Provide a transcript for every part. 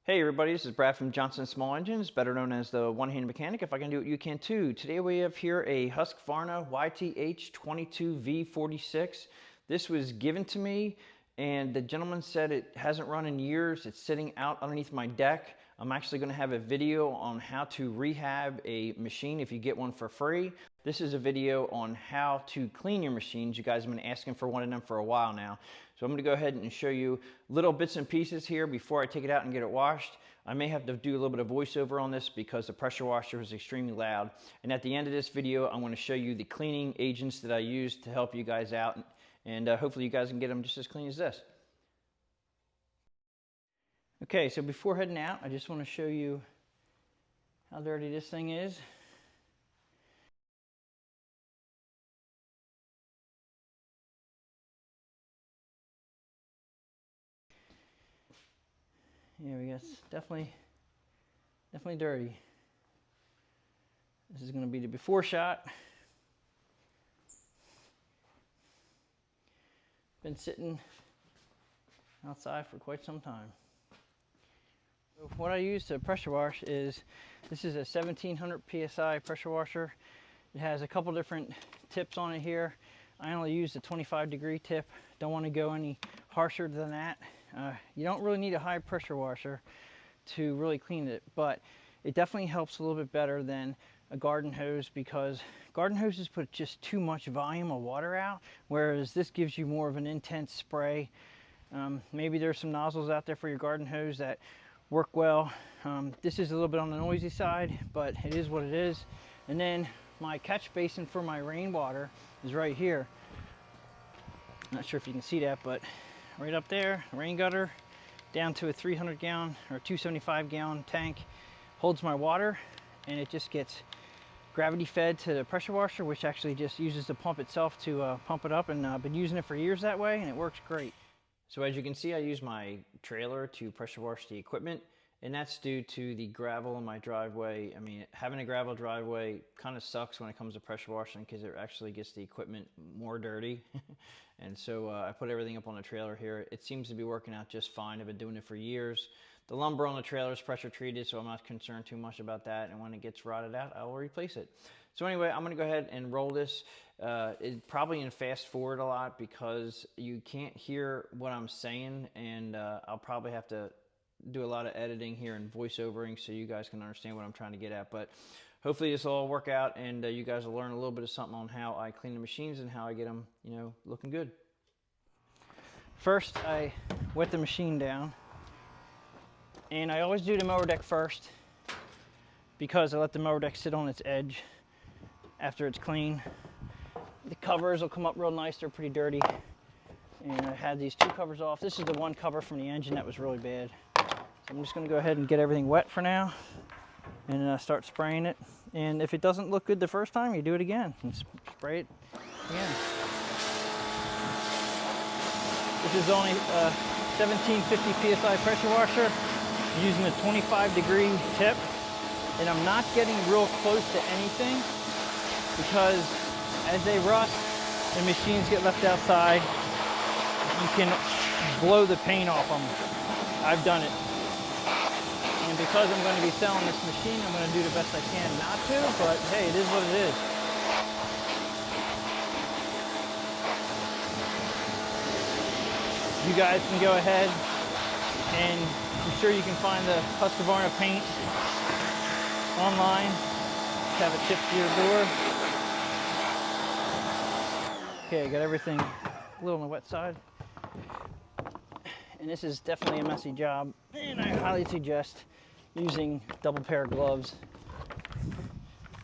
Hey everybody, this is Brad from Johnson Small Engines, better known as the one-hand mechanic. If I can do it, you can too. Today we have here a Husqvarna YTH22V46. This was given to me and the gentleman said it hasn't run in years. It's sitting out underneath my deck. I'm actually going to have a video on how to rehab a machine if you get one for free. This is a video on how to clean your machines. You guys have been asking for one of them for a while now. So I'm going to go ahead and show you little bits and pieces here before I take it out and get it washed. I may have to do a little bit of voiceover on this because the pressure washer is extremely loud. And at the end of this video, I'm going to show you the cleaning agents that I use to help you guys out. And hopefully you guys can get them just as clean as this. Okay, so before heading out, I just want to show you how dirty this thing is. Here we go. It's definitely dirty. This is going to be the before shot. Been sitting outside for quite some time. So what I use to pressure wash is, this is a 1700 psi pressure washer. It has a couple different tips on it here. I only use the 25-degree tip. Don't want to go any harsher than that. You don't really need a high pressure washer to really clean it, but it definitely helps a little bit better than a garden hose, because garden hoses put just too much volume of water out, whereas this gives you more of an intense spray. Maybe there's some nozzles out there for your garden hose that work well. This is a little bit on the noisy side, but it is what it is. And then my catch basin for my rainwater is right here. Not sure if you can see that, but right up there, rain gutter, down to a 300 gallon or 275 gallon tank, holds my water, and it just gets gravity fed to the pressure washer, which actually just uses the pump itself to pump it up, and I've been using it for years that way, and it works great. So as you can see, I use my trailer to pressure wash the equipment, and that's due to the gravel in my driveway. I mean, having a gravel driveway kind of sucks when it comes to pressure washing, because it actually gets the equipment more dirty. And so I put everything up on the trailer here. It seems to be working out just fine. I've been doing it for years. The lumber on the trailer is pressure treated, so I'm not concerned too much about that. And when it gets rotted out, I will replace it. So anyway, I'm going to go ahead and roll this. It's probably in fast forward a lot because you can't hear what I'm saying, and I'll probably have to do a lot of editing here and voiceovering so you guys can understand what I'm trying to get at. But hopefully this will all work out, and you guys will learn a little bit of something on how I clean the machines and how I get them, you know, looking good. First, I wet the machine down, and I always do the mower deck first because I let the mower deck sit on its edge after it's clean. The covers will come up real nice. They're pretty dirty, and I had these two covers off. This is the one cover from the engine that was really bad. So I'm just going to go ahead and get everything wet for now, and start spraying it. And if it doesn't look good the first time, you do it again and spray it again. This is only a 1750 psi pressure washer using a 25-degree tip, and I'm not getting real close to anything because as they rust and machines get left outside, you can blow the paint off them. I've done it. And because I'm going to be selling this machine, I'm going to do the best I can not to, but hey, it is what it is. You guys can go ahead, and I'm sure you can find the Husqvarna paint online. Just have it shipped to your door. Okay, I got everything a little on the wet side. And this is definitely a messy job, and I highly suggest using double pair of gloves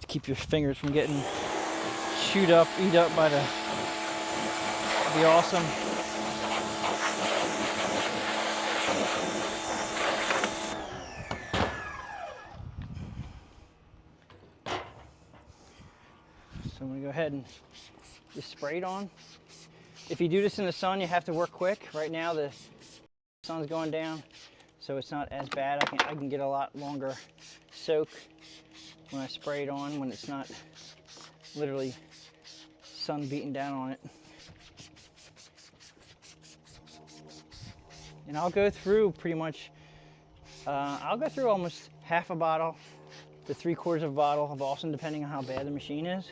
to keep your fingers from getting chewed up, eat up by the awesome. So I'm going to go ahead and just spray it on. If you do this in the sun, you have to work quick. Right now the sun's going down, so it's not as bad. I can get a lot longer soak when I spray it on, when it's not literally sun beating down on it. And I'll go through pretty much I'll go through almost half a bottle to 3/4 of a bottle of Austin, depending on how bad the machine is.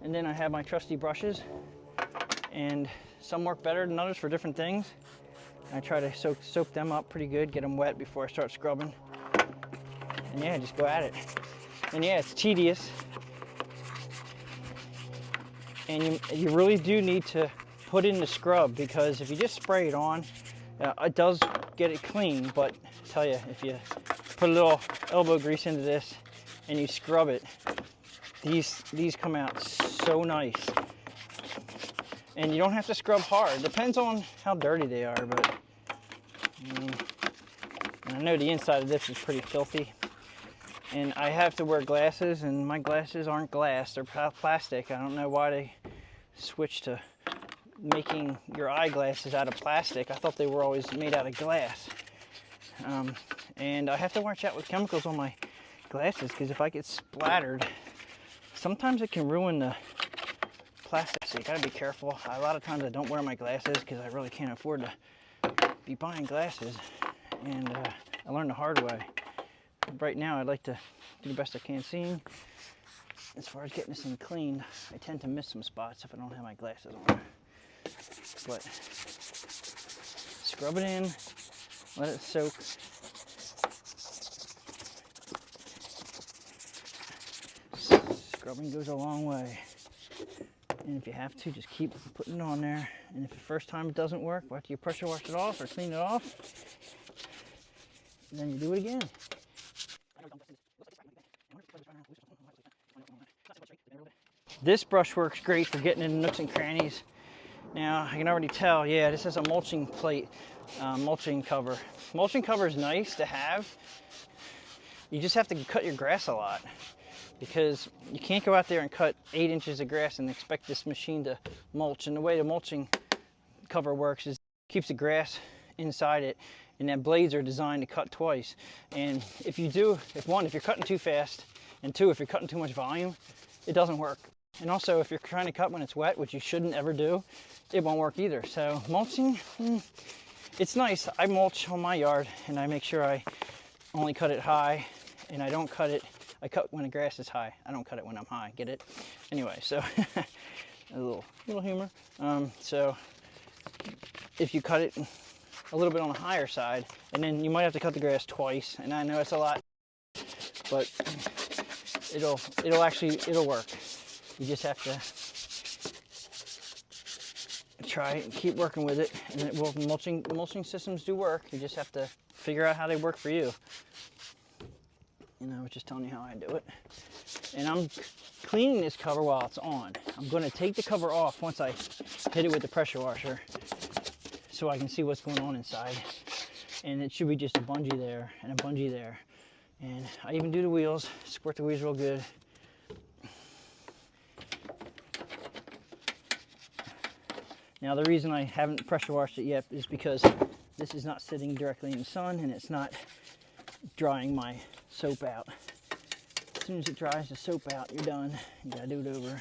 And then I have my trusty brushes, and some work better than others for different things. I try to soak them up pretty good, get them wet before I start scrubbing. And yeah, just go at it. And yeah, it's tedious. And you really do need to put in the scrub, because if you just spray it on, it does get it clean, but I tell you, if you put a little elbow grease into this and you scrub it, these come out so nice. And you don't have to scrub hard. Depends on how dirty they are, but I know the inside of this is pretty filthy. And I have to wear glasses, and my glasses aren't glass, they're plastic. I don't know why they switched to making your eyeglasses out of plastic. I thought they were always made out of glass. And I have to watch out with chemicals on my glasses, because if I get splattered, sometimes it can ruin the plastic, so you gotta be careful. A lot of times I don't wear my glasses because I really can't afford to be buying glasses, and I learned the hard way. Right now I'd like to do the best I can seeing. As far as getting this thing cleaned, I tend to miss some spots if I don't have my glasses on. But scrub it in, let it soak. Scrubbing goes a long way. And if you have to, just keep putting it on there. And if the first time it doesn't work, after you pressure wash it off or clean it off, then you do it again. This brush works great for getting in nooks and crannies. Now, I can already tell, yeah, this is a mulching plate, mulching cover. Mulching cover is nice to have. You just have to cut your grass a lot, because you can't go out there and cut 8 inches of grass and expect this machine to mulch. And the way the mulching cover works is it keeps the grass inside it, and then blades are designed to cut twice. And if you're cutting too fast, and two, if you're cutting too much volume, it doesn't work. And also, if you're trying to cut when it's wet, which you shouldn't ever do, it won't work either. So mulching, it's nice. I mulch on my yard, and I make sure I only cut it high, and I don't cut it. I cut when the grass is high. I don't cut it when I'm high. Get it? Anyway, so a little humor. So if you cut it a little bit on the higher side, and then you might have to cut the grass twice. And I know it's a lot, but it'll work. You just have to try and keep working with it, and it will. Mulching systems do work. You just have to figure out how they work for you. You know, just telling you how I do it. And I'm cleaning this cover while it's on. I'm going to take the cover off once I hit it with the pressure washer, so I can see what's going on inside. And it should be just a bungee there and a bungee there. And I even do the wheels, squirt the wheels real good. Now, the reason I haven't pressure washed it yet is because this is not sitting directly in the sun, and it's not drying my soap out. As soon as it dries the soap out, you're done. You gotta do it over.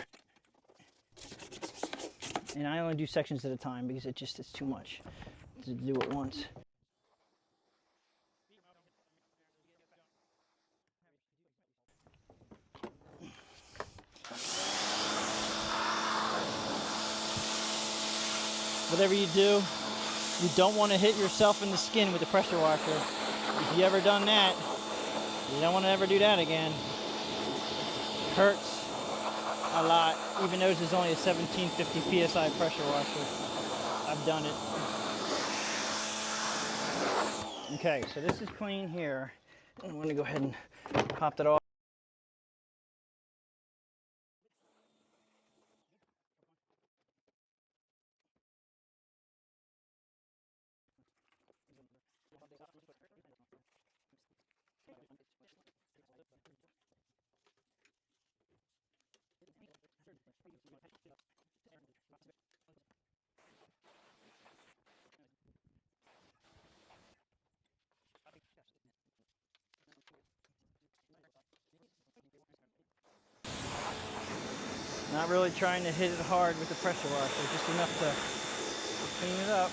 And I only do sections at a time, because it's too much to do it once. Whatever you do, you don't want to hit yourself in the skin with the pressure washer. If you ever done that, you don't want to ever do that again. It hurts a lot, even though this is only a 1750 PSI pressure washer. I've done it. Okay, so this is clean here. I'm going to go ahead and pop that off. Not really trying to hit it hard with the pressure washer, just enough to clean it up.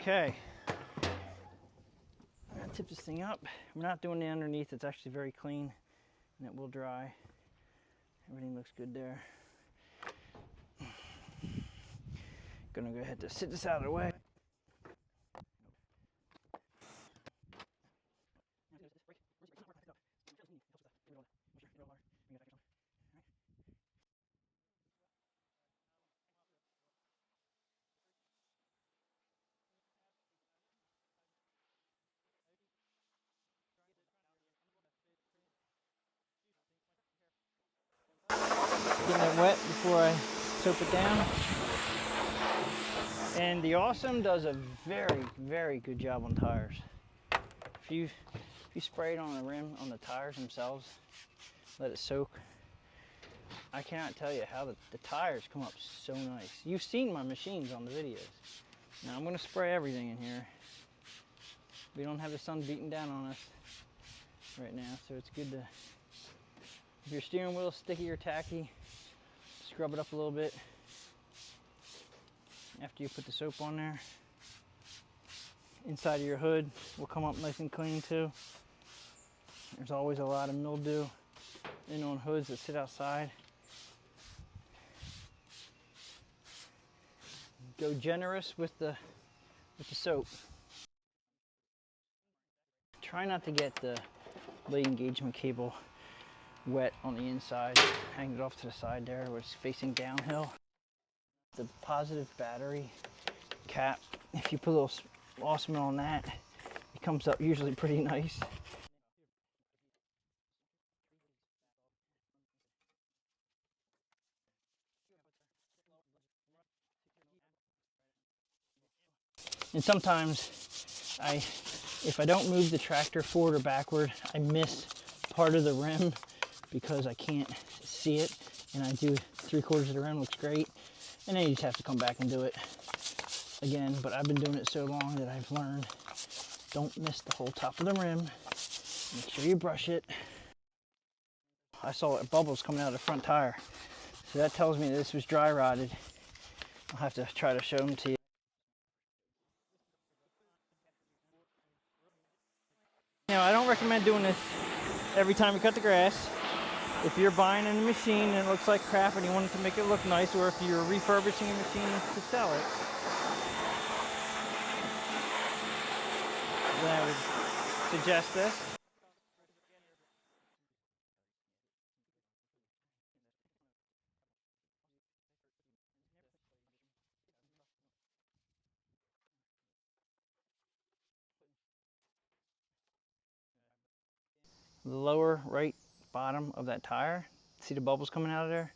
Okay. I'm gonna tip this thing up. We're not doing the underneath. It's actually very clean and it will dry. Everything looks good there. Gonna go ahead and sit this out of the way. Getting it wet before I soap it down. And the Awesome does a very, very good job on tires. If you spray it on the rim, on the tires themselves, let it soak, I cannot tell you how the tires come up so nice. You've seen my machines on the videos. Now I'm going to spray everything in here. We don't have the sun beating down on us right now, so it's good to, if your steering wheel is sticky or tacky, scrub it up a little bit after you put the soap on there. Inside of your hood will come up nice and clean too. There's always a lot of mildew in on hoods that sit outside. Go generous with the soap. Try not to get the blade engagement cable wet on the inside. Hang it off to the side there where it's facing downhill. The positive battery cap, if you put a little Awesome on that, it comes up usually pretty nice. And sometimes if I don't move the tractor forward or backward, I miss part of the rim because I can't see it, and I do 3/4 of the rim, looks great, and then you just have to come back and do it again. But I've been doing it so long that I've learned, don't miss the whole top of the rim. Make sure you brush it. I saw bubbles coming out of the front tire, so that tells me this was dry rotted. I'll have to try to show them to you. Now, I don't recommend doing this every time you cut the grass. If you're buying a machine and it looks like crap and you want it to make it look nice, or if you're refurbishing a machine to sell it, then I would suggest this. The lower right bottom of that tire, see the bubbles coming out of there?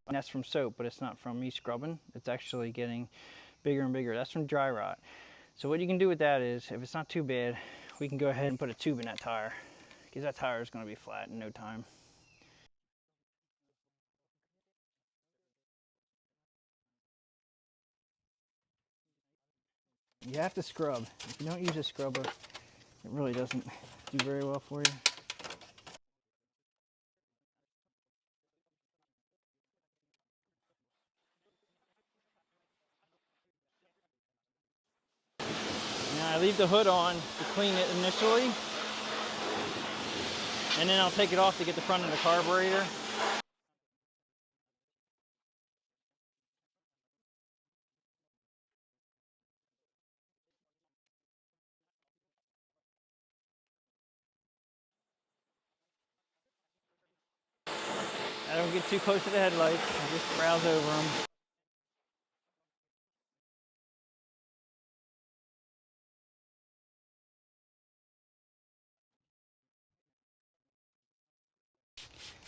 And that's from soap, but it's not from me scrubbing. It's actually getting bigger and bigger. That's from dry rot. So what you can do with that is, if it's not too bad, we can go ahead and put a tube in that tire, because that tire is going to be flat in no time. You have to scrub. If you don't use a scrubber, it really doesn't do very well for you. Now I leave the hood on to clean it initially, and then I'll take it off to get the front of the carburetor. I don't get too close to the headlights, I just browse over them.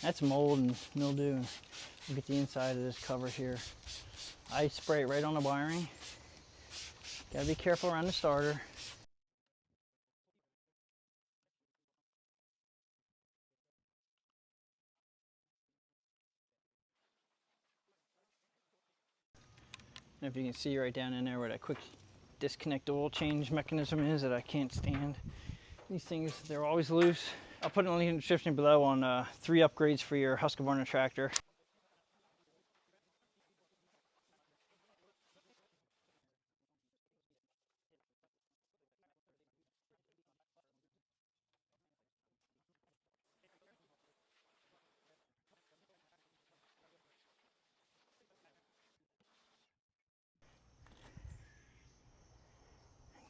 That's mold and mildew. Look at the inside of this cover here. I spray it right on the wiring. Gotta be careful around the starter. And if you can see right down in there where that quick disconnect oil change mechanism is that I can't stand. These things, they're always loose. I'll put a link in the description below on 3 upgrades for your Husqvarna tractor.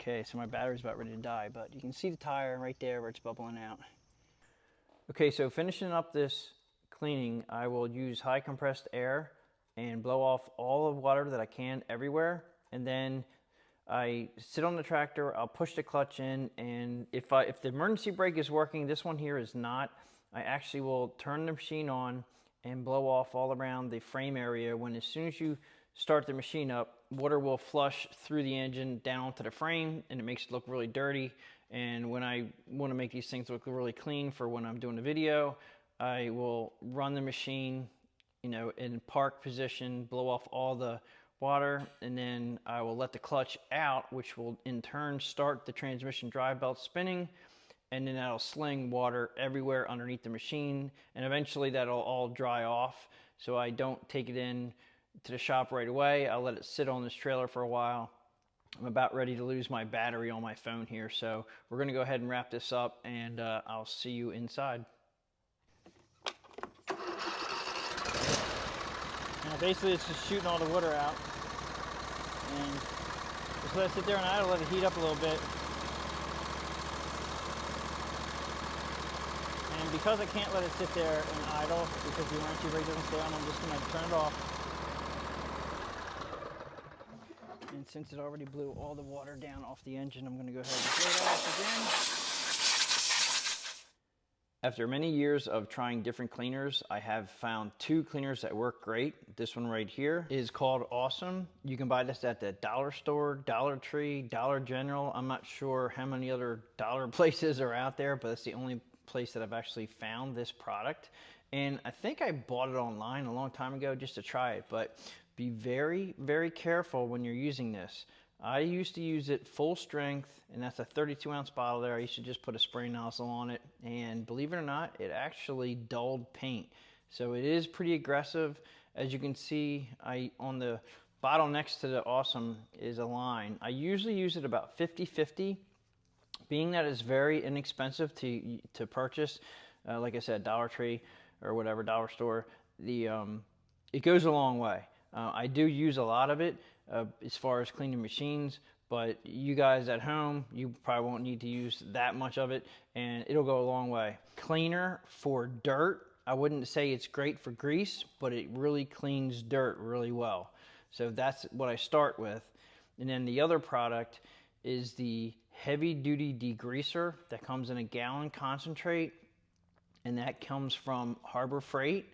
Okay, so my battery's about ready to die, but you can see the tire right there where it's bubbling out. Okay, so finishing up this cleaning, I will use high compressed air and blow off all the water that I can everywhere. And then I sit on the tractor, I'll push the clutch in, and if the emergency brake is working, this one here is not, I actually will turn the machine on and blow off all around the frame area. When as soon as you start the machine up, water will flush through the engine down to the frame, and it makes it look really dirty. And when I want to make these things look really clean for when I'm doing the video, I will run the machine, you know, in park position, blow off all the water, and then I will let the clutch out, which will in turn start the transmission drive belt spinning, and then that'll sling water everywhere underneath the machine, and eventually that'll all dry off. So I don't take it in to the shop right away. I'll let it sit on this trailer for a while. I'm about ready to lose my battery on my phone here, so we're going to go ahead and wrap this up, and I'll see you inside. Now basically it's just shooting all the water out, and just let it sit there and idle, let it heat up a little bit. And because I can't let it sit there and idle because the emergency brake doesn't stay on, I'm just going to turn it off. And since it already blew all the water down off the engine, I'm going to go ahead and blow it off again. After many years of trying different cleaners, I have found two cleaners that work great. This one right here is called Awesome. You can buy this at the dollar store, Dollar Tree, Dollar General. I'm not sure how many other dollar places are out there, but it's the only place that I've actually found this product. And I think I bought it online a long time ago just to try it, but be very, very careful when you're using this. I used to use it full strength, and that's a 32-ounce bottle there. I used to just put a spray nozzle on it, and believe it or not, it actually dulled paint. So it is pretty aggressive. As you can see, on the bottle next to the Awesome is a line. I usually use it about 50-50, being that it's very inexpensive to purchase. Like I said, Dollar Tree or whatever, dollar store, it goes a long way. I do use a lot of it as far as cleaning machines, but you guys at home, you probably won't need to use that much of it, and it'll go a long way. Cleaner for dirt, I wouldn't say it's great for grease, but it really cleans dirt really well. So that's what I start with. And then the other product is the heavy duty degreaser that comes in a gallon concentrate, and that comes from Harbor Freight.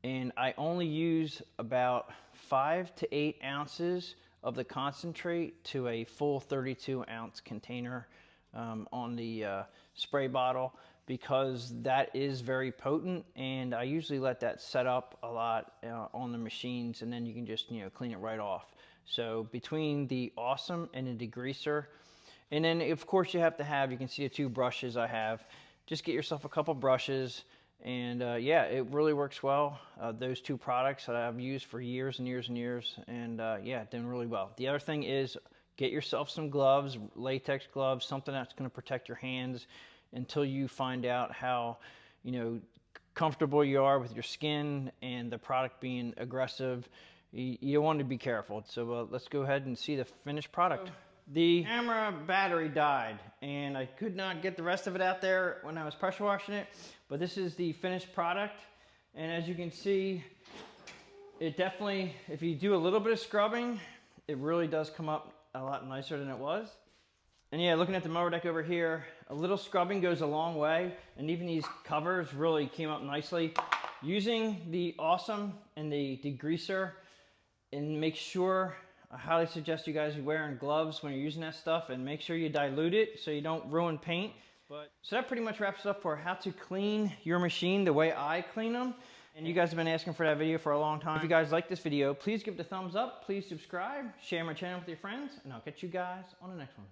And I only use about 5 to 8 ounces of the concentrate to a full 32-ounce container on the spray bottle, because that is very potent, and I usually let that set up a lot on the machines, and then you can just clean it right off. So between the Awesome and the degreaser, and then of course you have to have, you can see the two brushes I have. Just get yourself a couple brushes. And yeah, it really works well. Those two products that I've used for years and years and years, and yeah, doing really well. The other thing is get yourself some gloves, latex gloves, something that's going to protect your hands until you find out how comfortable you are with your skin and the product being aggressive. You want to be careful. So let's go ahead and see the finished product. The camera battery died, and I could not get the rest of it out there when I was pressure washing it, but this is the finished product. And as you can see, it definitely, if you do a little bit of scrubbing, it really does come up a lot nicer than it was. And yeah, looking at the mower deck over here, a little scrubbing goes a long way, and even these covers really came up nicely. Using the Awesome and the degreaser, and make sure, I highly suggest you guys wearing gloves when you're using that stuff, and make sure you dilute it so you don't ruin paint. So that pretty much wraps it up for how to clean your machine the way I clean them. And you guys have been asking for that video for a long time. If you guys like this video, please give it a thumbs up, please subscribe, share my channel with your friends, and I'll catch you guys on the next one.